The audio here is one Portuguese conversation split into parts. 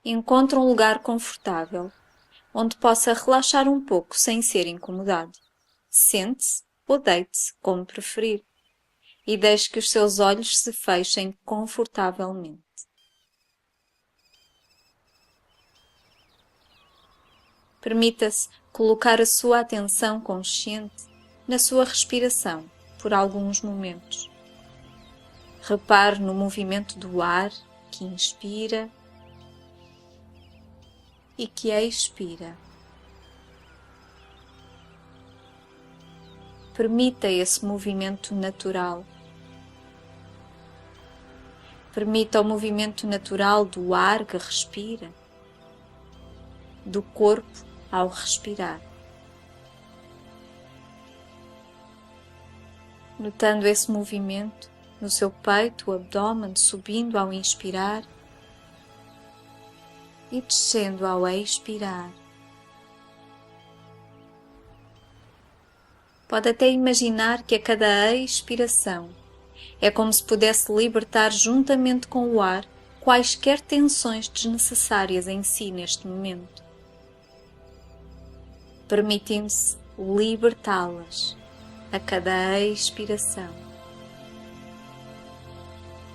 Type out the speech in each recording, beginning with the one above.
Encontre um lugar confortável, onde possa relaxar um pouco sem ser incomodado. Sente-se ou deite-se, como preferir, e deixe que os seus olhos se fechem confortavelmente. Permita-se colocar a sua atenção consciente na sua respiração por alguns momentos. Repare no movimento do ar que inspira e que expira. Permita esse movimento natural. Permita o movimento natural do ar que respira, do corpo ao respirar. Notando esse movimento no seu peito, o abdômen subindo ao inspirar e descendo ao expirar. Pode até imaginar que a cada expiração é como se pudesse libertar juntamente com o ar quaisquer tensões desnecessárias em si neste momento, permitindo-se libertá-las a cada expiração.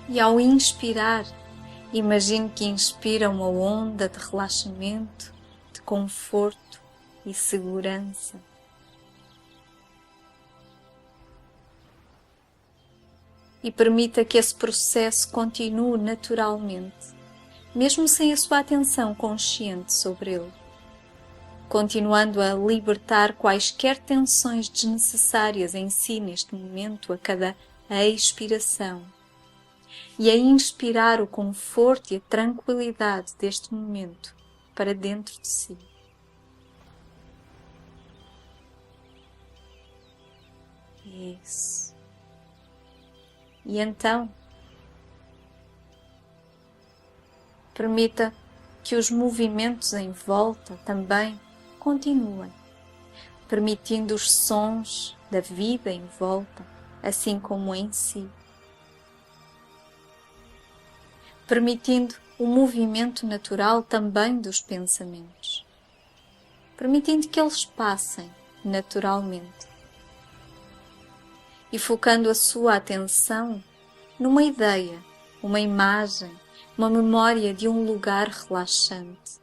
E ao inspirar, imagine que inspira uma onda de relaxamento, de conforto e segurança. E permita que esse processo continue naturalmente, mesmo sem a sua atenção consciente sobre ele, continuando a libertar quaisquer tensões desnecessárias em si neste momento a cada expiração, e a inspirar o conforto e a tranquilidade deste momento para dentro de si. Isso. E então, permita que os movimentos em volta também continuem, permitindo os sons da vida em volta, assim como em si. Permitindo o movimento natural também dos pensamentos, permitindo que eles passem naturalmente. E focando a sua atenção numa ideia, uma imagem, uma memória de um lugar relaxante,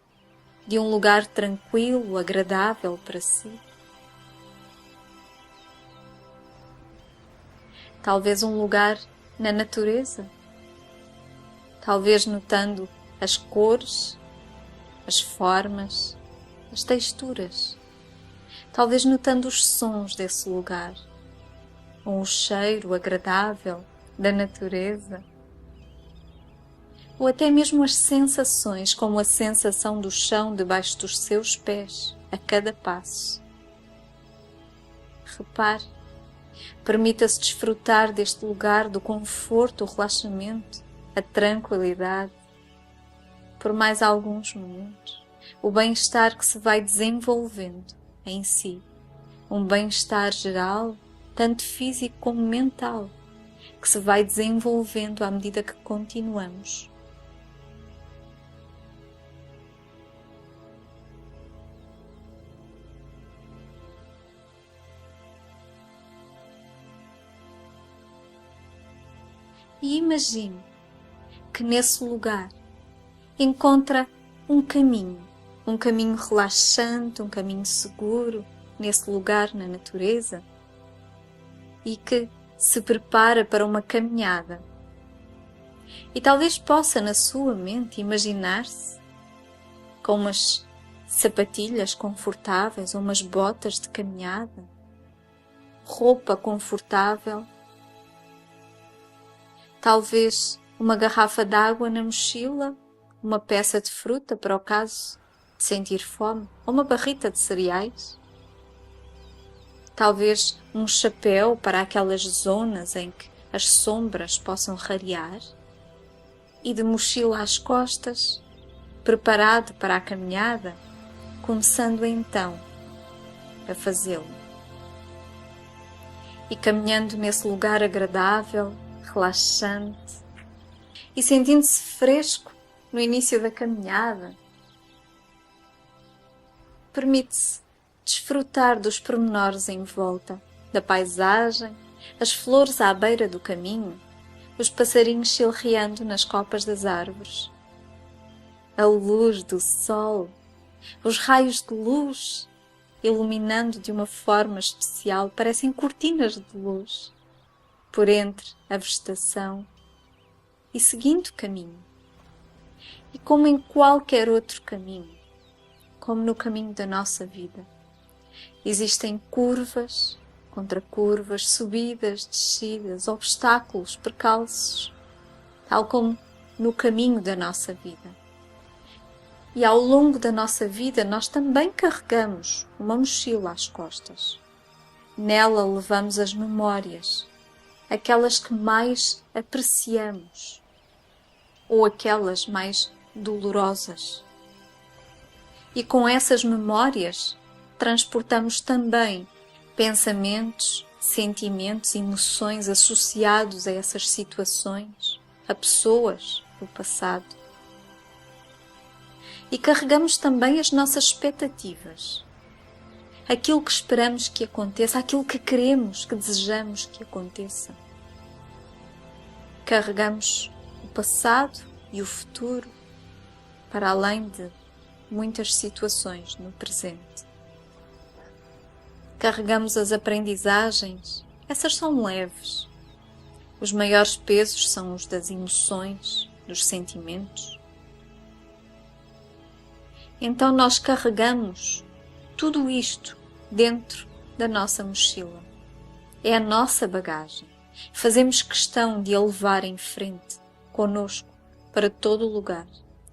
de um lugar tranquilo, agradável para si. Talvez um lugar na natureza, talvez notando as cores, as formas, as texturas, talvez notando os sons desse lugar, ou o cheiro agradável da natureza, ou até mesmo as sensações, como a sensação do chão debaixo dos seus pés a cada passo. Repare, permita-se desfrutar deste lugar do conforto, o relaxamento, a tranquilidade, por mais alguns momentos, o bem-estar que se vai desenvolvendo em si, um bem-estar geral, tanto físico como mental, que se vai desenvolvendo à medida que continuamos. E imagine que nesse lugar encontra um caminho relaxante, um caminho seguro nesse lugar na natureza, e que se prepara para uma caminhada. E talvez possa na sua mente imaginar-se com umas sapatilhas confortáveis ou umas botas de caminhada, roupa confortável, talvez uma garrafa de água na mochila, uma peça de fruta para o caso de sentir fome, ou uma barrita de cereais. Talvez um chapéu para aquelas zonas em que as sombras possam rarear, e de mochila às costas, preparado para a caminhada, começando então a fazê-lo. E caminhando nesse lugar agradável, relaxante, e sentindo-se fresco no início da caminhada. Permite-se desfrutar dos pormenores em volta, da paisagem, as flores à beira do caminho, os passarinhos chilreando nas copas das árvores, a luz do sol, os raios de luz iluminando de uma forma especial, parecem cortinas de luz por entre a vegetação e seguindo o caminho. E como em qualquer outro caminho, como no caminho da nossa vida, existem curvas, contracurvas, subidas, descidas, obstáculos, percalços, tal como no caminho da nossa vida. E ao longo da nossa vida nós também carregamos uma mochila às costas. Nela levamos as memórias, aquelas que mais apreciamos ou aquelas mais dolorosas. E com essas memórias transportamos também pensamentos, sentimentos, emoções associados a essas situações, a pessoas do passado. E carregamos também as nossas expectativas, aquilo que esperamos que aconteça, aquilo que queremos, que desejamos que aconteça. Carregamos o passado e o futuro para além de muitas situações no presente. Carregamos as aprendizagens, essas são leves. Os maiores pesos são os das emoções, dos sentimentos. Então nós carregamos tudo isto dentro da nossa mochila. É a nossa bagagem. Fazemos questão de a levar em frente, conosco, para todo o lugar.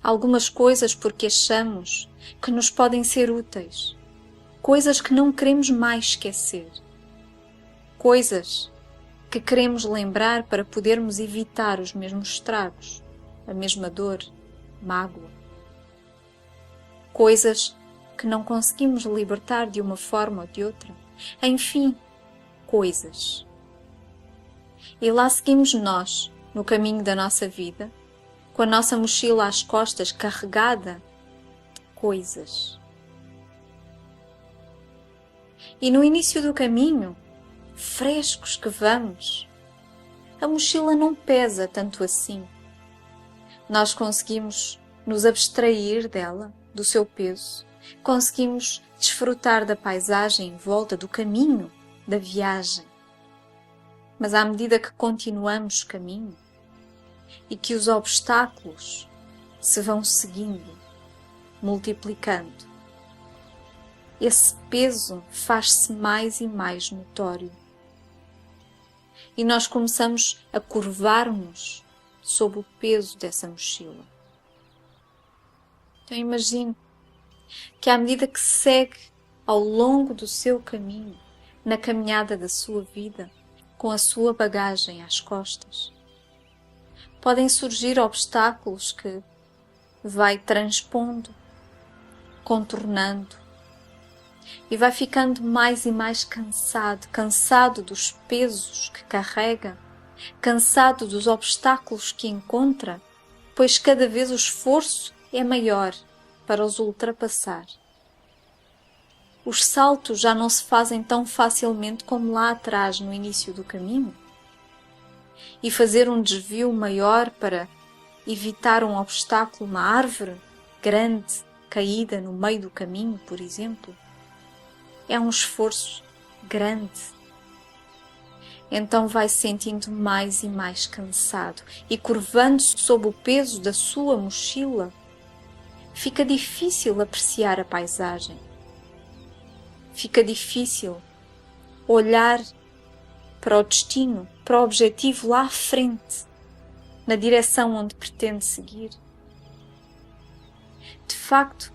Algumas coisas porque achamos que nos podem ser úteis. Coisas que não queremos mais esquecer. Coisas que queremos lembrar para podermos evitar os mesmos estragos, a mesma dor, mágoa. Coisas que não conseguimos libertar de uma forma ou de outra. Enfim, coisas. E lá seguimos nós, no caminho da nossa vida, com a nossa mochila às costas carregada de coisas. E no início do caminho, frescos que vamos, a mochila não pesa tanto assim. Nós conseguimos nos abstrair dela, do seu peso, conseguimos desfrutar da paisagem em volta, do caminho, da viagem. Mas à medida que continuamos o caminho e que os obstáculos se vão seguindo, multiplicando, esse peso faz-se mais e mais notório. E nós começamos a curvar-nos sob o peso dessa mochila. Então imagine que à medida que segue ao longo do seu caminho, na caminhada da sua vida, com a sua bagagem às costas, podem surgir obstáculos que vai transpondo, contornando, e vai ficando mais e mais cansado dos pesos que carrega, cansado dos obstáculos que encontra, pois cada vez o esforço é maior para os ultrapassar. Os saltos já não se fazem tão facilmente como lá atrás no início do caminho. E fazer um desvio maior para evitar um obstáculo, uma árvore grande caída no meio do caminho, por exemplo, é um esforço grande. Então vai se sentindo mais e mais cansado e curvando-se sob o peso da sua mochila, fica difícil apreciar a paisagem. Fica difícil olhar para o destino, para o objetivo lá à frente, na direção onde pretende seguir. De facto,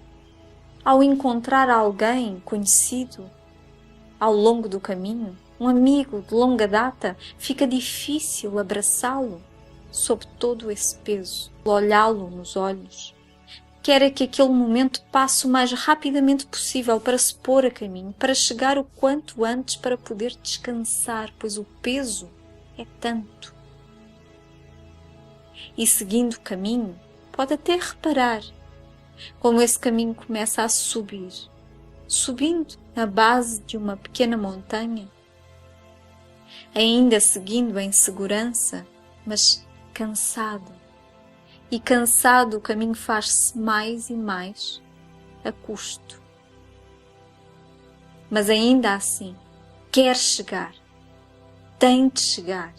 ao encontrar alguém conhecido ao longo do caminho, um amigo de longa data, fica difícil abraçá-lo sob todo esse peso, olhá-lo nos olhos. Quer que aquele momento passe o mais rapidamente possível para se pôr a caminho, para chegar o quanto antes para poder descansar, pois o peso é tanto. E seguindo o caminho, Pode até reparar como esse caminho começa a subir, subindo na base de uma pequena montanha, ainda seguindo em segurança, mas cansado. E cansado o caminho faz-se mais e mais a custo. Mas ainda assim, quer chegar, tem de chegar.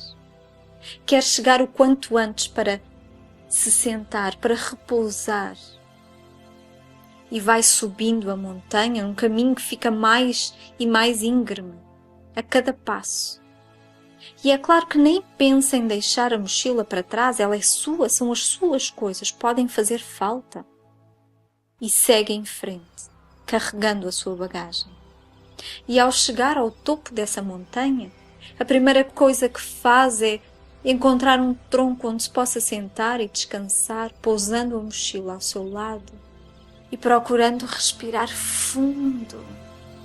Quer chegar o quanto antes para se sentar, para repousar. E vai subindo a montanha, um caminho que fica mais e mais íngreme a cada passo. E é claro que nem pensa em deixar a mochila para trás, ela é sua, são as suas coisas, podem fazer falta. E segue em frente, carregando a sua bagagem. E ao chegar ao topo dessa montanha, a primeira coisa que faz é encontrar um tronco onde se possa sentar e descansar, pousando a mochila ao seu lado e procurando respirar fundo,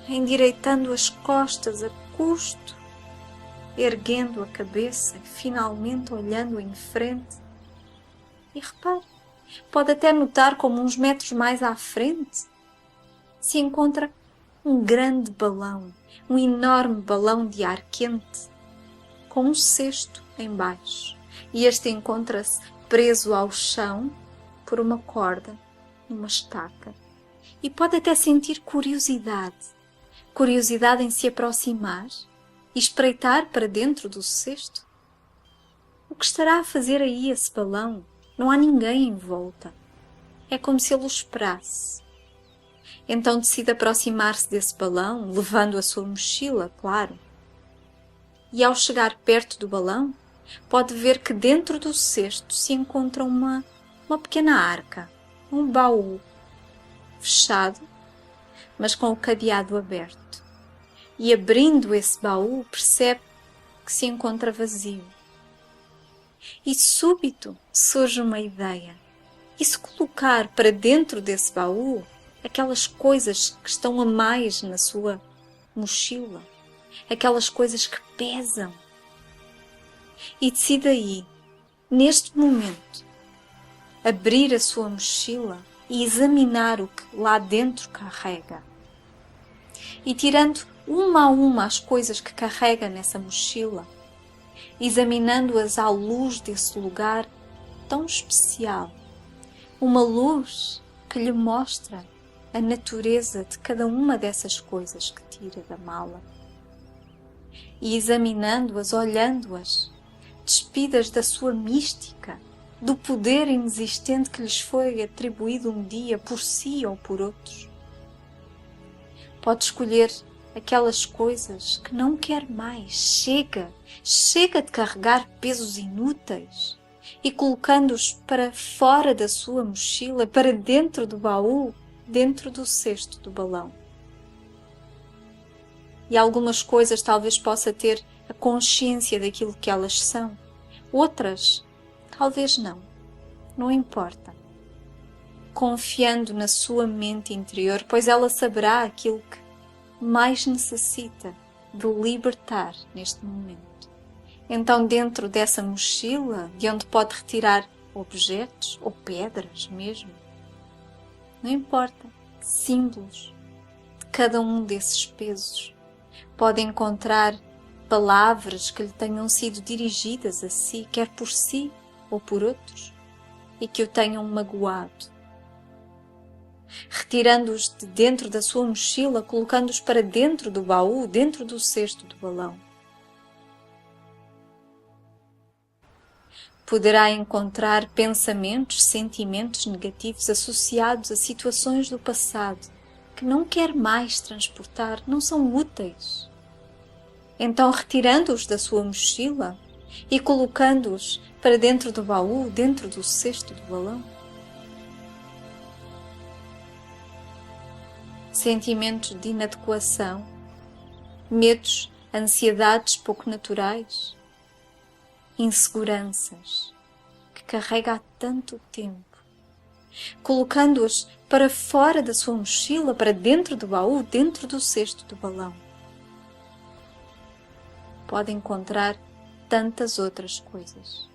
endireitando as costas a custo, erguendo a cabeça e finalmente olhando em frente. E repare, pode até notar como uns metros mais à frente se encontra um grande balão, um enorme balão de ar quente, com um cesto em baixo. E este encontra-se preso ao chão por uma corda, numa estaca. E pode até sentir curiosidade em se aproximar e espreitar para dentro do cesto. O que estará a fazer aí esse balão? Não há ninguém em volta. É como se ele o esperasse. Então decide aproximar-se desse balão, levando a sua mochila, claro. E ao chegar perto do balão, pode ver que dentro do cesto se encontra uma pequena arca, um baú, fechado, mas com o cadeado aberto. E abrindo esse baú, percebe que se encontra vazio. E súbito surge uma ideia. E se colocar para dentro desse baú aquelas coisas que estão a mais na sua mochila, aquelas coisas que pesam? E decide aí, neste momento, abrir a sua mochila e examinar o que lá dentro carrega. E tirando uma a uma as coisas que carrega nessa mochila, examinando-as à luz desse lugar tão especial, uma luz que lhe mostra a natureza de cada uma dessas coisas que tira da mala. E examinando-as, olhando-as, despidas da sua mística, do poder inexistente que lhes foi atribuído um dia por si ou por outros. Pode escolher aquelas coisas que não quer mais. Chega de carregar pesos inúteis e colocando-os para fora da sua mochila, para dentro do baú, dentro do cesto do balão. E algumas coisas talvez possa ter a consciência daquilo que elas são. Outras, talvez não. Não importa. Confiando na sua mente interior, pois ela saberá aquilo que mais necessita de libertar neste momento. Então, dentro dessa mochila, de onde pode retirar objetos ou pedras mesmo, não importa, símbolos de cada um desses pesos, pode encontrar palavras que lhe tenham sido dirigidas a si, quer por si ou por outros, e que o tenham magoado. Retirando-os de dentro da sua mochila, colocando-os para dentro do baú, dentro do cesto do balão. Poderá encontrar pensamentos, sentimentos negativos associados a situações do passado que não quer mais transportar, não são úteis. Então, retirando-os da sua mochila e colocando-os para dentro do baú, dentro do cesto do balão. Sentimentos de inadequação, medos, ansiedades pouco naturais, inseguranças que carrega há tanto tempo, colocando-as para fora da sua mochila, para dentro do baú, dentro do cesto do balão. Pode encontrar tantas outras coisas.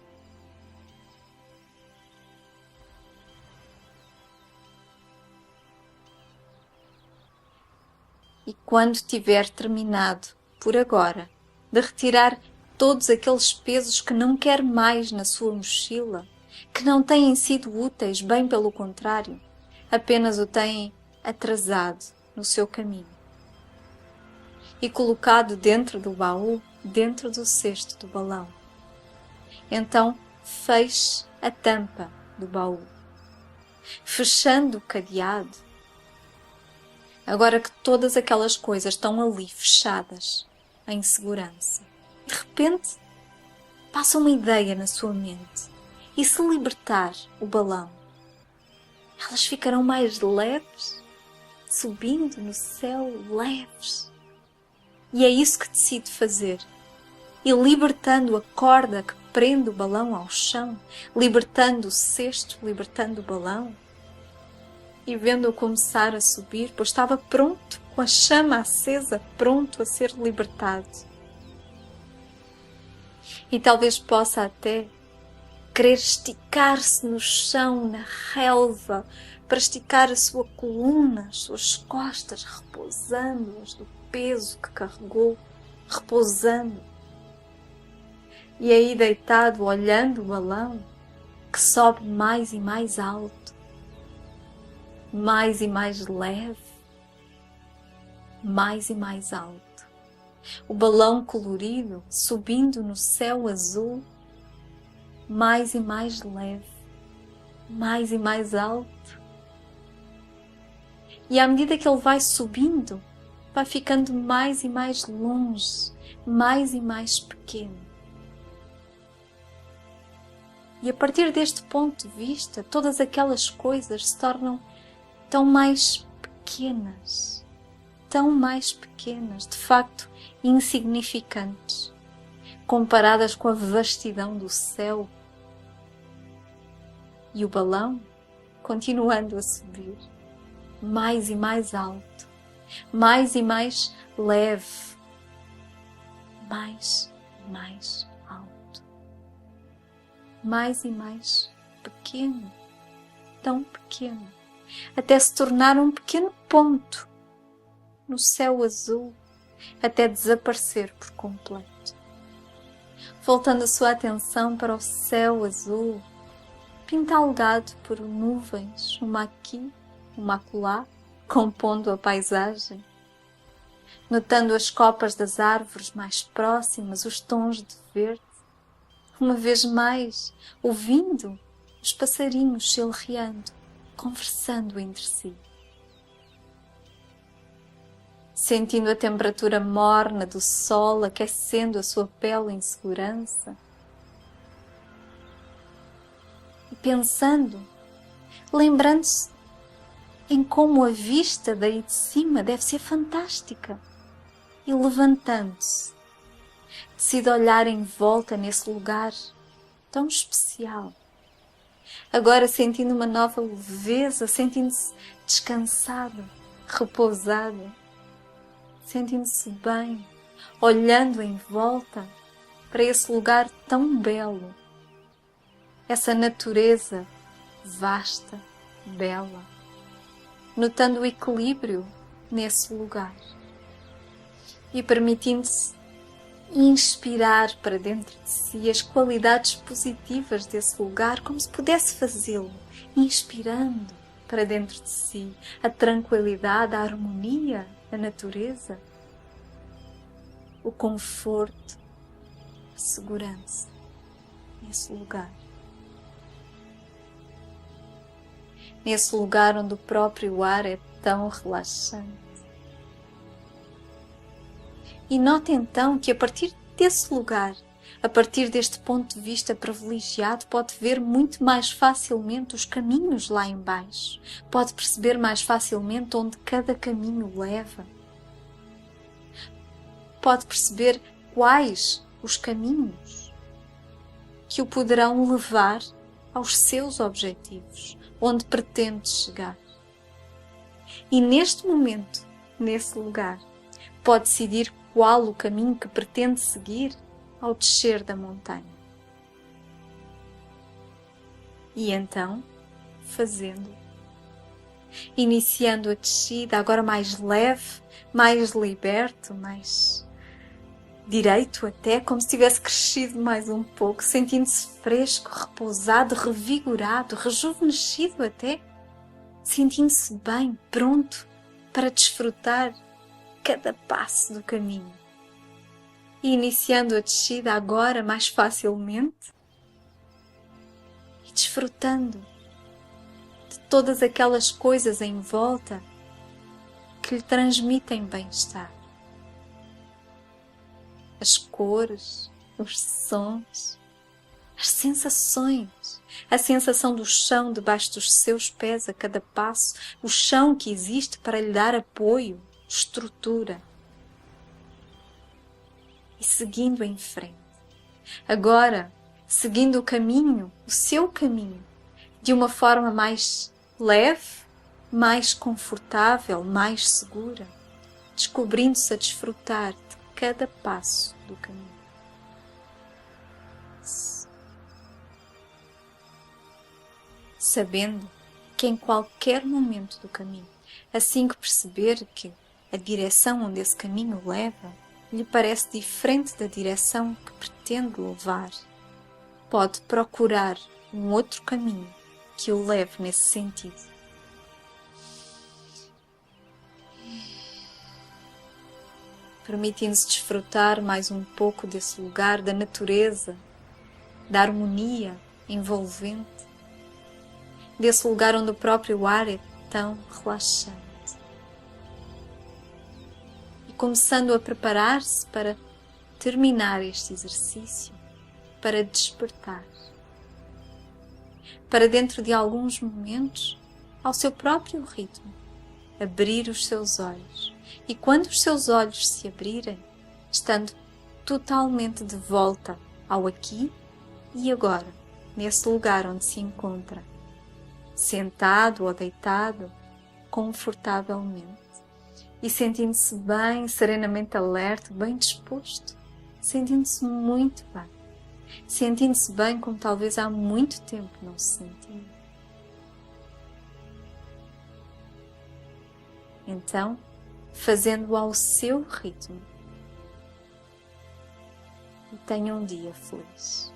E quando tiver terminado, por agora, de retirar todos aqueles pesos que não quer mais na sua mochila, que não têm sido úteis, bem pelo contrário, apenas o têm atrasado no seu caminho. E colocado dentro do baú, dentro do cesto do balão. Então, feche a tampa do baú, fechando o cadeado. Agora que todas aquelas coisas estão ali fechadas, em segurança, de repente passa uma ideia na sua mente. E se libertar o balão, elas ficarão mais leves, subindo no céu, leves. E é isso que decide fazer. E libertando a corda que prende o balão ao chão, libertando o cesto, libertando o balão, e vendo-o começar a subir, pois estava pronto, com a chama acesa, pronto a ser libertado. E talvez possa até querer esticar-se no chão, na relva, para esticar a sua coluna, as suas costas, repousando-as do peso que carregou, repousando. E aí deitado, olhando o balão, que sobe mais e mais alto, mais e mais leve, mais e mais alto. O balão colorido subindo no céu azul, mais e mais leve, mais e mais alto. E à medida que ele vai subindo, vai ficando mais e mais longe, mais e mais pequeno. E a partir deste ponto de vista, todas aquelas coisas se tornam tão mais pequenas, de facto insignificantes, comparadas com a vastidão do céu. E o balão, continuando a subir, mais e mais alto, mais e mais leve, mais e mais alto, mais e mais pequeno, tão pequeno, até se tornar um pequeno ponto no céu azul, até desaparecer por completo. Voltando a sua atenção para o céu azul, pintalgado por nuvens, uma aqui, uma acolá, compondo a paisagem, notando as copas das árvores mais próximas, os tons de verde, uma vez mais, ouvindo os passarinhos chilreando, conversando entre si. Sentindo a temperatura morna do sol aquecendo a sua pele em segurança. E pensando, lembrando-se em como a vista daí de cima deve ser fantástica. E levantando-se, decide olhar em volta nesse lugar tão especial. Agora sentindo uma nova leveza, sentindo-se descansado, repousado, sentindo-se bem, olhando em volta para esse lugar tão belo, essa natureza vasta, bela, notando o equilíbrio nesse lugar e permitindo-se inspirar para dentro de si as qualidades positivas desse lugar, como se pudesse fazê-lo, inspirando para dentro de si a tranquilidade, a harmonia da natureza, o conforto, a segurança nesse lugar. Nesse lugar onde o próprio ar é tão relaxante. E note então que a partir desse lugar, a partir deste ponto de vista privilegiado, pode ver muito mais facilmente os caminhos lá embaixo. Pode perceber mais facilmente onde cada caminho leva. Pode perceber quais os caminhos que o poderão levar aos seus objetivos, onde pretende chegar. E neste momento, nesse lugar, pode decidir qual o caminho que pretende seguir ao descer da montanha. E então, fazendo, iniciando a descida, agora mais leve, mais liberto, mais direito até, como se tivesse crescido mais um pouco, sentindo-se fresco, repousado, revigorado, rejuvenescido até, sentindo-se bem, pronto para desfrutar cada passo do caminho. E iniciando a descida agora mais facilmente e desfrutando de todas aquelas coisas em volta que lhe transmitem bem-estar. As cores, os sons, as sensações, a sensação do chão debaixo dos seus pés a cada passo, o chão que existe para lhe dar apoio, estrutura. E seguindo em frente. Agora, seguindo o caminho, o seu caminho, de uma forma mais leve, mais confortável, mais segura, descobrindo-se a desfrutar de cada passo do caminho. Sabendo que em qualquer momento do caminho, assim que perceber que a direção onde esse caminho leva lhe parece diferente da direção que pretende levar, pode procurar um outro caminho que o leve nesse sentido. Permitindo-se desfrutar mais um pouco desse lugar, da natureza, da harmonia envolvente, desse lugar onde o próprio ar é tão relaxante. E começando a preparar-se para terminar este exercício, para despertar, para dentro de alguns momentos, ao seu próprio ritmo, abrir os seus olhos. E quando os seus olhos se abrirem, estando totalmente de volta ao aqui e agora, nesse lugar onde se encontra, sentado ou deitado, confortavelmente, e sentindo-se bem, serenamente alerta, bem disposto, sentindo-se muito bem, sentindo-se bem como talvez há muito tempo não se sentia. Então, fazendo ao seu ritmo, e tenha um dia feliz.